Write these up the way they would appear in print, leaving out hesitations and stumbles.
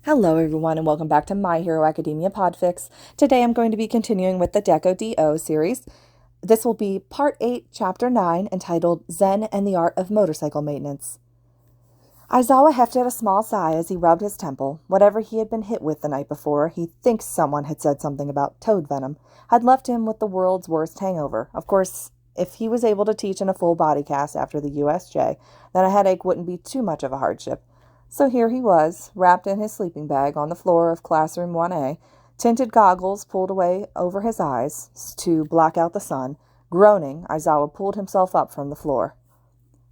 Hello everyone and welcome back to My Hero Academia Podfics. Today I'm going to be continuing with the Deku DO series. This will be Part 8, Chapter 9, entitled Zen and the Art of Motorcycle Maintenance. Aizawa hefted a small sigh as he rubbed his temple. Whatever he had been hit with the night before, he thinks someone had said something about toad venom, had left him with the world's worst hangover. Of course, if he was able to teach in a full body cast after the USJ, then a headache wouldn't be too much of a hardship. So here he was, wrapped in his sleeping bag on the floor of classroom 1A, tinted goggles pulled away over his eyes to block out the sun. Groaning, Aizawa pulled himself up from the floor.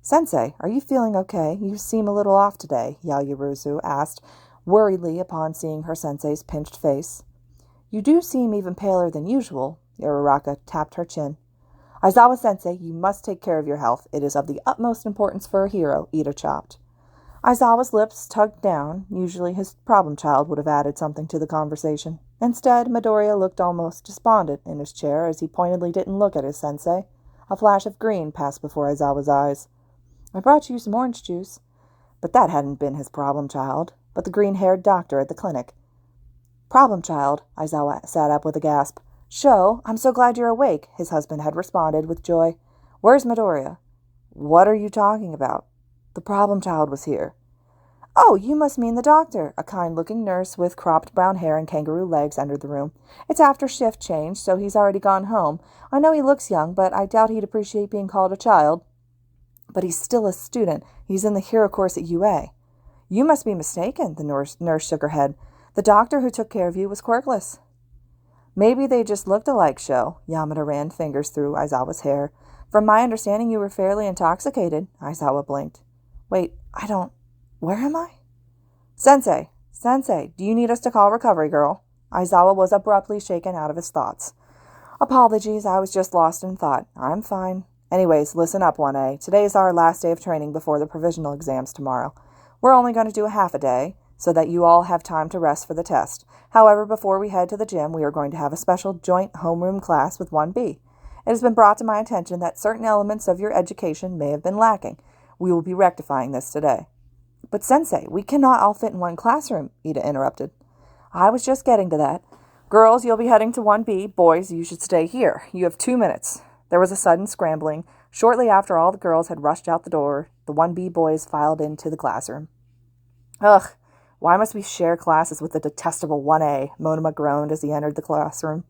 "Sensei, are you feeling okay? You seem a little off today," Yaoyorozu asked, worriedly upon seeing her sensei's pinched face. "You do seem even paler than usual," Uraraka tapped her chin. "Aizawa-sensei, you must take care of your health. It is of the utmost importance for a hero," Ida chopped. Aizawa's lips tugged down. Usually his problem child would have added something to the conversation. Instead, Midoriya looked almost despondent in his chair as he pointedly didn't look at his sensei. A flash of green passed before Aizawa's eyes. "I brought you some orange juice." But that hadn't been his problem child, but the green-haired doctor at the clinic. "Problem child," Aizawa sat up with a gasp. "Sho, I'm so glad you're awake," his husband had responded with joy. "Where's Midoriya?" "What are you talking about?" "The problem child was here." "Oh, you must mean the doctor," a kind-looking nurse with cropped brown hair and kangaroo legs entered the room. "It's after shift change, so he's already gone home. I know he looks young, but I doubt he'd appreciate being called a child." "But he's still a student. He's in the hero course at UA." "You must be mistaken," the nurse shook her head. "The doctor who took care of you was quirkless." "Maybe they just looked alike, Sho." Yamada ran fingers through Aizawa's hair. "From my understanding, you were fairly intoxicated." Aizawa blinked. "Wait, where am I?" Sensei, do you need us to call Recovery Girl?" Aizawa was abruptly shaken out of his thoughts. "Apologies, I was just lost in thought. I'm fine. Anyways, listen up, 1A. Today is our last day of training before the provisional exams tomorrow. We're only going to do a half a day, so that you all have time to rest for the test. However, before we head to the gym, we are going to have a special joint homeroom class with 1B. It has been brought to my attention that certain elements of your education may have been lacking. We will be rectifying this today." "But Sensei, we cannot all fit in one classroom," Ida interrupted. "I was just getting to that. Girls, you'll be heading to 1B. Boys, you should stay here. You have 2 minutes." There was a sudden scrambling. Shortly after all the girls had rushed out the door, the 1B boys filed into the classroom. "Ugh, why must we share classes with the detestable 1A?" Monoma groaned as he entered the classroom.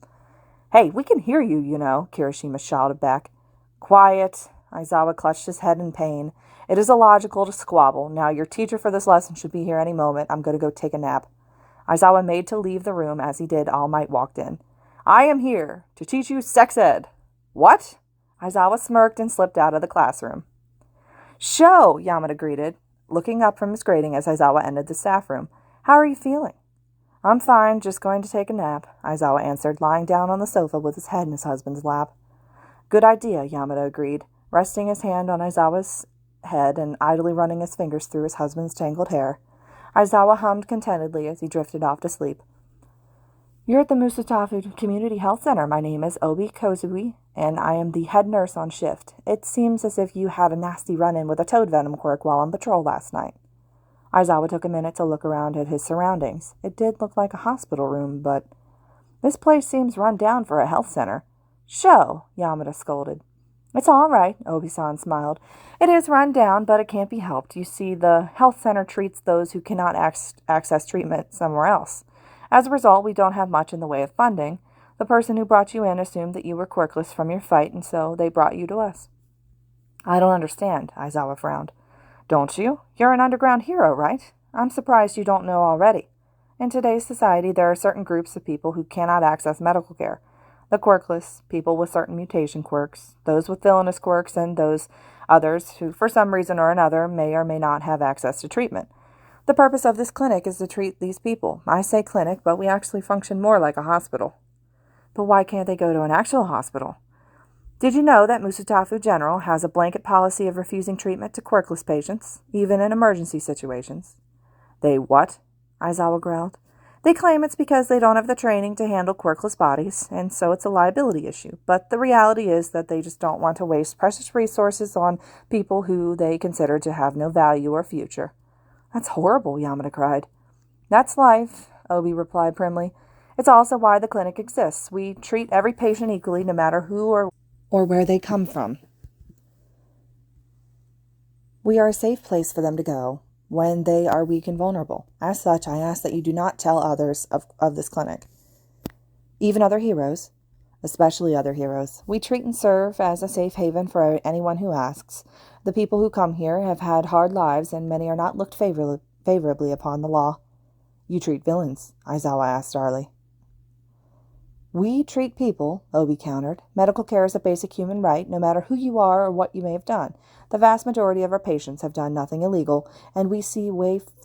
"Hey, we can hear you, you know," Kirishima shouted back. "Quiet." Aizawa clutched his head in pain. "It is illogical to squabble. Now, your teacher for this lesson should be here any moment. I'm going to go take a nap." Aizawa made to leave the room. As he did, All Might walked in. "I am here to teach you sex ed." "What?" Aizawa smirked and slipped out of the classroom. "Sho!" Yamada greeted, looking up from his grading as Aizawa entered the staff room. "How are you feeling?" "I'm fine, just going to take a nap," Aizawa answered, lying down on the sofa with his head in his husband's lap. "Good idea," Yamada agreed, resting his hand on Aizawa's head and idly running his fingers through his husband's tangled hair. Aizawa hummed contentedly as he drifted off to sleep. "You're at the Musatafu Community Health Center. My name is Obi Kozui, and I am the head nurse on shift. It seems as if you had a nasty run-in with a toad venom quirk while on patrol last night." Aizawa took a minute to look around at his surroundings. It did look like a hospital room, but this place seems run down for a health center. "Sho!" Yamada scolded. "It's all right," Obi-san smiled. "It is run down, but it can't be helped. You see, the health center treats those who cannot access treatment somewhere else. As a result, we don't have much in the way of funding. The person who brought you in assumed that you were quirkless from your fight, and so they brought you to us." "I don't understand," Aizawa frowned. "Don't you? You're an underground hero, right? I'm surprised you don't know already. In today's society, there are certain groups of people who cannot access medical care. The quirkless, people with certain mutation quirks, those with villainous quirks, and those others who, for some reason or another, may or may not have access to treatment. The purpose of this clinic is to treat these people. I say clinic, but we actually function more like a hospital." "But why can't they go to an actual hospital?" "Did you know that Musatafu General has a blanket policy of refusing treatment to quirkless patients, even in emergency situations?" "They what?" Aizawa growled. "They claim it's because they don't have the training to handle quirkless bodies, and so it's a liability issue. But the reality is that they just don't want to waste precious resources on people who they consider to have no value or future." "That's horrible," Yamada cried. That's life, Obi replied primly. It's also why the clinic exists. We treat every patient equally, no matter who or where they come from. We are a safe place for them to go when they are weak and vulnerable. As such, I ask that you do not tell others of this clinic. Even other heroes, especially other heroes. We treat and serve as a safe haven for anyone who asks. The people who come here have had hard lives, and many are not looked favorably upon the law. You treat villains, Aizawa asked Darley. We treat people, Obi countered. Medical care is a basic human right, no matter who you are or what you may have done. The vast majority of our patients have done nothing illegal, and we see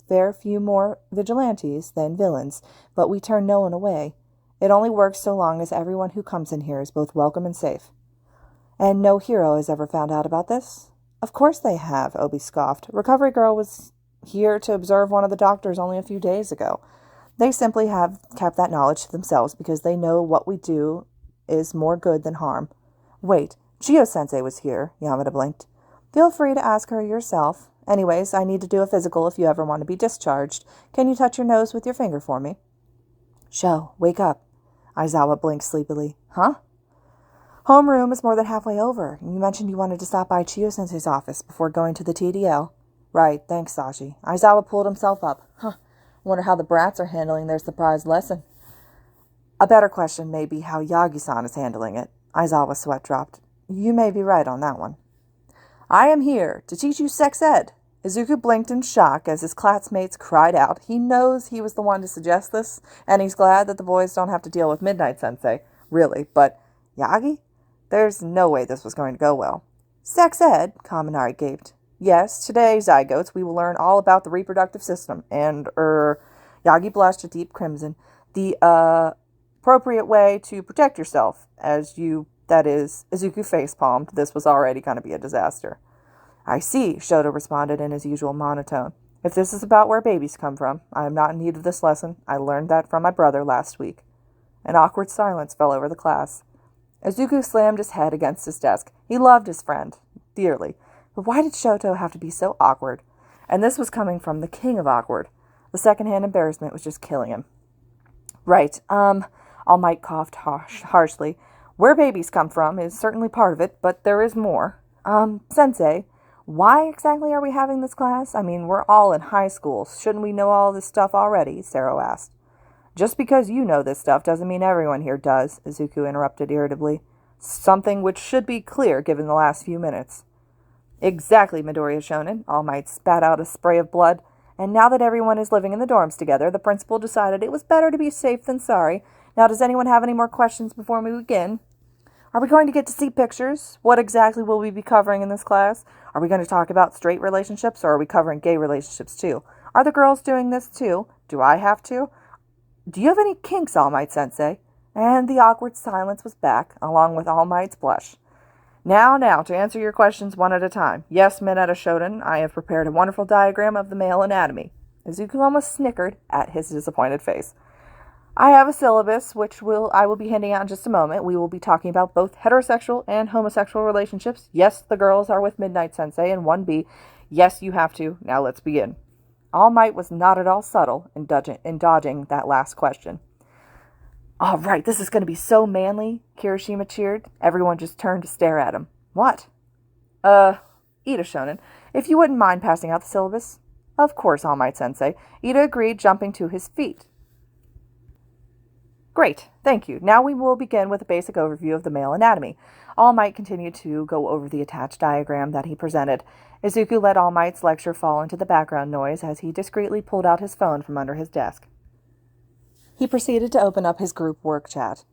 fair few more vigilantes than villains, but we turn no one away. It only works so long as everyone who comes in here is both welcome and safe. And no hero has ever found out about this? Of course they have, Obi scoffed. Recovery Girl was here to observe one of the doctors only a few days ago. They simply have kept that knowledge to themselves because they know what we do is more good than harm. Wait, Chio-sensei was here, Yamada blinked. Feel free to ask her yourself. Anyways, I need to do a physical if you ever want to be discharged. Can you touch your nose with your finger for me? Sho, wake up. Aizawa blinked sleepily. Huh? Homeroom is more than halfway over. You mentioned you wanted to stop by Chio-sensei's office before going to the TDL. Right, thanks, Sashi. Aizawa pulled himself up. Huh. Wonder how the brats are handling their surprise lesson. A better question may be how Yagi-san is handling it. Aizawa's sweat dropped. You may be right on that one. I am here to teach you sex ed. Izuku blinked in shock as his classmates cried out. He knows he was the one to suggest this, and he's glad that the boys don't have to deal with Midnight Sensei. Really, but Yagi? There's no way this was going to go well. Sex ed? Kaminari gaped. Yes, today, zygotes, we will learn all about the reproductive system and, Yagi blushed a deep crimson. The, appropriate way to protect yourself that is, Izuku face-palmed. This was already going to be a disaster. I see, Shoto responded in his usual monotone. If this is about where babies come from, I am not in need of this lesson. I learned that from my brother last week. An awkward silence fell over the class. Izuku slammed his head against his desk. He loved his friend dearly. But why did Shoto have to be so awkward? And this was coming from the king of awkward. The secondhand embarrassment was just killing him. Right, All Might coughed harshly. Where babies come from is certainly part of it, but there is more. Sensei, why exactly are we having this class? I mean, we're all in high school. Shouldn't we know all this stuff already? Sero asked. Just because you know this stuff doesn't mean everyone here does, Izuku interrupted irritably. Something which should be clear given the last few minutes. Exactly, Midoriya Shonen. All Might spat out a spray of blood. And now that everyone is living in the dorms together, the principal decided it was better to be safe than sorry. Now, does anyone have any more questions before we begin? Are we going to get to see pictures? What exactly will we be covering in this class? Are we going to talk about straight relationships, or are we covering gay relationships too? Are the girls doing this too? Do I have to? Do you have any kinks, All Might Sensei? And the awkward silence was back, along with All Might's blush. Now, to answer your questions one at a time. Yes, Mineta Shoten, I have prepared a wonderful diagram of the male anatomy. Izuku almost snickered at his disappointed face. I have a syllabus, which I will be handing out in just a moment. We will be talking about both heterosexual and homosexual relationships. Yes, the girls are with Midnight Sensei and 1B. Yes, you have to. Now let's begin. All Might was not at all subtle in dodging that last question. All right, this is going to be so manly, Kirishima cheered. Everyone just turned to stare at him. What? Ida Shonen, if you wouldn't mind passing out the syllabus. Of course, All Might Sensei. Ida agreed, jumping to his feet. Great, thank you. Now we will begin with a basic overview of the male anatomy. All Might continued to go over the attached diagram that he presented. Izuku let All Might's lecture fall into the background noise as he discreetly pulled out his phone from under his desk. He proceeded to open up his group work chat.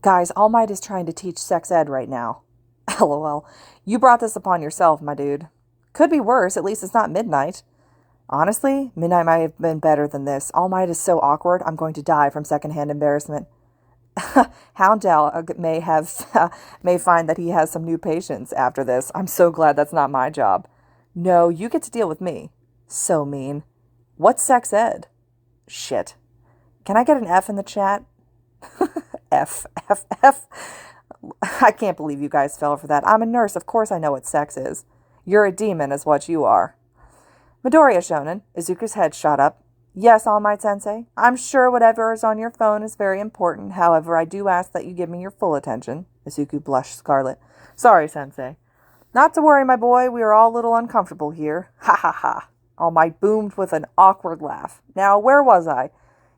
Guys, All Might is trying to teach sex ed right now. LOL. You brought this upon yourself, my dude. Could be worse, at least it's not Midnight. Honestly, Midnight might have been better than this. All Might is so awkward, I'm going to die from secondhand embarrassment. Houndell may find that he has some new patients after this. I'm so glad that's not my job. No, you get to deal with me. So mean. What's sex ed? Shit. Can I get an F in the chat? F. I can't believe you guys fell for that. I'm a nurse. Of course I know what sex is. You're a demon is what you are. Midoriya Shonen, Izuku's head shot up. Yes, All Might Sensei. I'm sure whatever is on your phone is very important. However, I do ask that you give me your full attention. Izuku blushed scarlet. Sorry, Sensei. Not to worry, my boy. We are all a little uncomfortable here. Ha ha ha. All Might boomed with an awkward laugh. Now, where was I?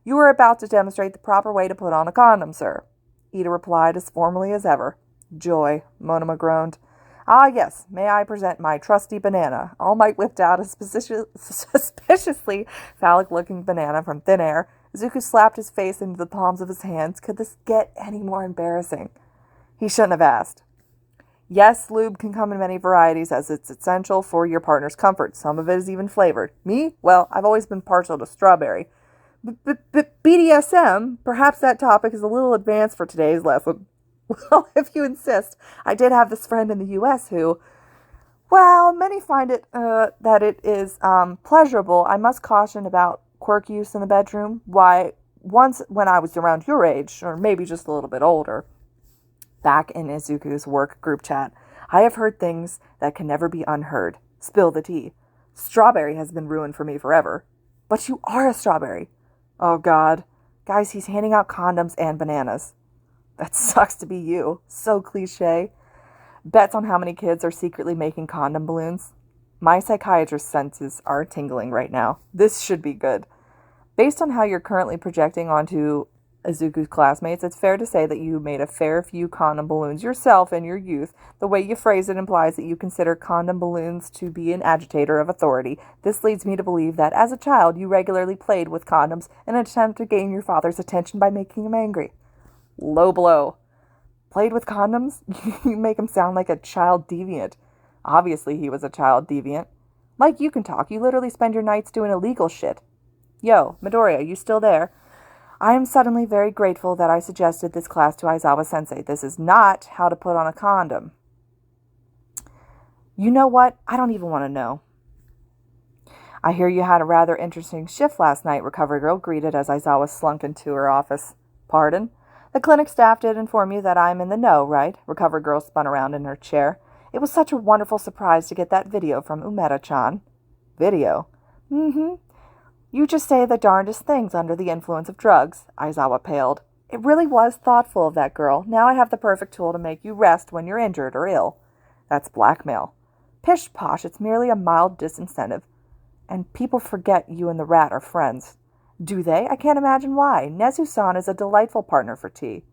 You were about to demonstrate the proper way to put on a condom, sir. Ida replied as formally as ever. Joy, Monoma groaned. Ah, yes, may I present my trusty banana? All Might whipped out a suspiciously phallic-looking banana from thin air. Izuku slapped his face into the palms of his hands. Could this get any more embarrassing? He shouldn't have asked. Yes, lube can come in many varieties as it's essential for your partner's comfort. Some of it is even flavored. Me? Well, I've always been partial to strawberry. BDSM? Perhaps that topic is a little advanced for today's lesson. Well, if you insist. I did have this friend in the U.S. who, well, many find it that it is pleasurable. I must caution about quirk use in the bedroom. Why, once when I was around your age, or maybe just a little bit older, back in Izuku's work group chat, I have heard things that can never be unheard. Spill the tea. Strawberry has been ruined for me forever. But you are a strawberry. Oh, God. Guys, he's handing out condoms and bananas. That sucks to be you. So cliche. Bets on how many kids are secretly making condom balloons? My psychiatrist's senses are tingling right now. This should be good. Based on how you're currently projecting onto Izuku's classmates, it's fair to say that you made a fair few condom balloons yourself in your youth. The way you phrase it implies that you consider condom balloons to be an agitator of authority. This leads me to believe that, as a child, you regularly played with condoms in an attempt to gain your father's attention by making him angry. Low blow. Played with condoms? You make him sound like a child deviant. Obviously he was a child deviant. Like you can talk, you literally spend your nights doing illegal shit. Yo, Midoriya, you still there? I am suddenly very grateful that I suggested this class to Aizawa-sensei. This is not how to put on a condom. You know what? I don't even want to know. I hear you had a rather interesting shift last night, Recovery Girl greeted as Aizawa slunk into her office. Pardon? The clinic staff did inform you that I'm in the know, right? Recovery Girl spun around in her chair. It was such a wonderful surprise to get that video from Umeda-chan. Video? Mm-hmm. You just say the darndest things under the influence of drugs, Aizawa paled. It really was thoughtful of that girl. Now I have the perfect tool to make you rest when you're injured or ill. That's blackmail. Pish posh, it's merely a mild disincentive. And people forget you and the rat are friends. Do they? I can't imagine why. Nezu-san is a delightful partner for tea.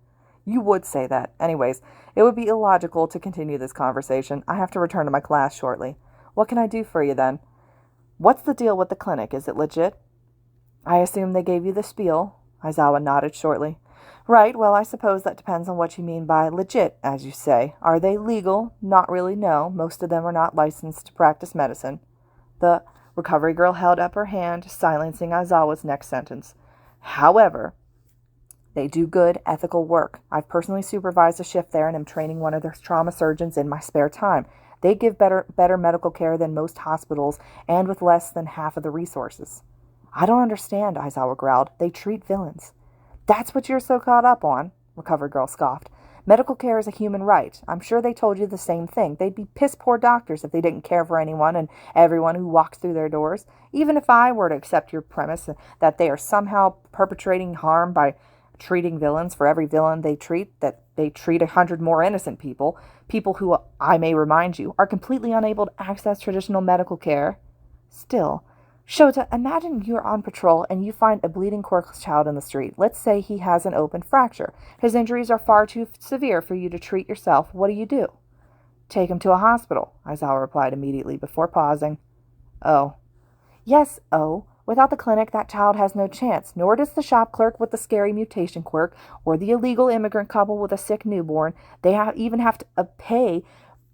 You would say that. Anyways, it would be illogical to continue this conversation. I have to return to my class shortly. What can I do for you then? What's the deal with the clinic? Is it legit? I assume they gave you the spiel. Aizawa nodded shortly. Right, well, I suppose that depends on what you mean by legit, as you say. Are they legal? Not really, no. Most of them are not licensed to practice medicine. The Recovery Girl held up her hand, silencing Aizawa's next sentence. However, they do good, ethical work. I've personally supervised a shift there and am training one of their trauma surgeons in my spare time. They give better medical care than most hospitals and with less than half of the resources. I don't understand, Aizawa growled. They treat villains. That's what you're so caught up on, Recovery Girl scoffed. Medical care is a human right. I'm sure they told you the same thing. They'd be piss-poor doctors if they didn't care for anyone and everyone who walks through their doors. Even if I were to accept your premise that they are somehow perpetrating harm by treating villains for every villain they treat, that they treat 100 more innocent people who, I may remind you, are completely unable to access traditional medical care. Still, Shota, imagine you're on patrol and you find a bleeding corpse child in the street. Let's say he has an open fracture. His injuries are far too severe for you to treat yourself. What do? Take him to a hospital, Aizawa replied immediately before pausing. Oh. Yes, oh. Without the clinic, that child has no chance, nor does the shop clerk with the scary mutation quirk, or the illegal immigrant couple with a sick newborn. They even have to pay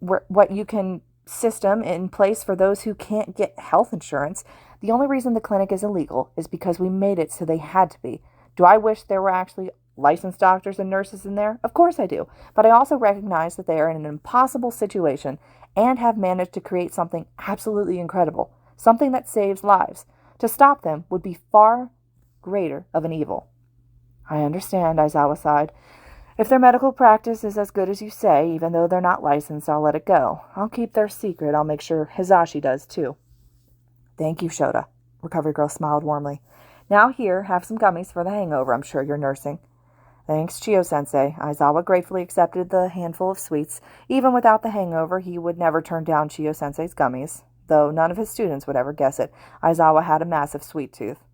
what you can system in place for those who can't get health insurance. The only reason the clinic is illegal is because we made it so they had to be. Do I wish there were actually licensed doctors and nurses in there? Of course I do. But I also recognize that they are in an impossible situation and have managed to create something absolutely incredible. Something that saves lives. To stop them would be far greater of an evil. I understand, Aizawa sighed. If their medical practice is as good as you say, even though they're not licensed, I'll let it go. I'll keep their secret. I'll make sure Hizashi does, too. Thank you, Shota. Recovery Girl smiled warmly. Now here, have some gummies for the hangover I'm sure you're nursing. Thanks, Chio-sensei. Aizawa gratefully accepted the handful of sweets. Even without the hangover, he would never turn down Chio-sensei's gummies, though none of his students would ever guess it. Aizawa had a massive sweet tooth.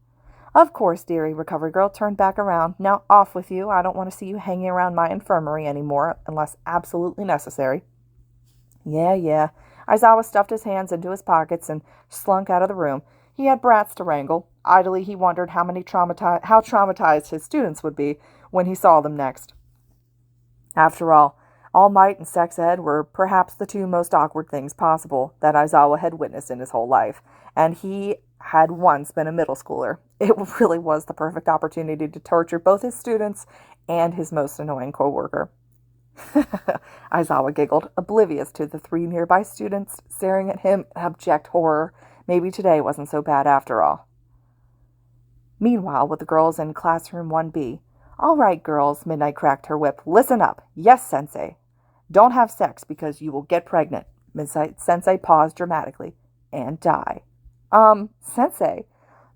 Of course, dearie, Recovery Girl turned back around. Now off with you. I don't want to see you hanging around my infirmary anymore, unless absolutely necessary. Yeah. Aizawa stuffed his hands into his pockets and slunk out of the room. He had brats to wrangle. Idly, he wondered how traumatized his students would be when he saw them next. After all might and sex ed were perhaps the two most awkward things possible that Aizawa had witnessed in his whole life, and he had once been a middle schooler. It really was the perfect opportunity to torture both his students and his most annoying coworker. Aizawa giggled, oblivious to the 3 nearby students staring at him in abject horror. Maybe today wasn't so bad after all. Meanwhile, with the girls in classroom 1B, "All right, girls," Midnight cracked her whip. "Listen up. Yes, Sensei. Don't have sex because you will get pregnant." Midnight Sensei paused dramatically. "And die." Sensei.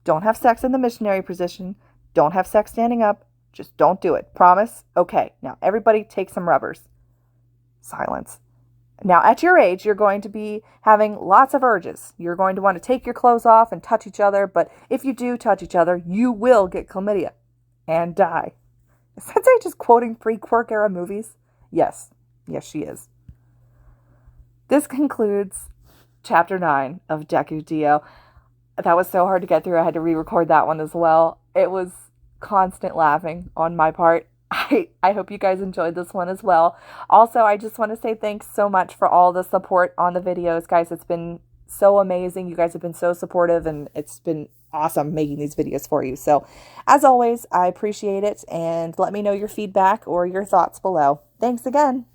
Don't have sex in the missionary position. Don't have sex standing up. Just don't do it. Promise? Okay, now everybody take some rubbers. Silence. Now, at your age, you're going to be having lots of urges. You're going to want to take your clothes off and touch each other, but if you do touch each other, you will get chlamydia and die. Is Sensei just quoting pre-Quirk era movies? Yes, she is. This concludes Chapter 9 of Deku Dio. That was so hard to get through. I had to re-record that one as well. It was constant laughing on my part. I hope you guys enjoyed this one as well. Also, I just want to say thanks so much for all the support on the videos, guys. It's been so amazing. You guys have been so supportive, and it's been awesome making these videos for you. So, as always, I appreciate it, and let me know your feedback or your thoughts below. Thanks again.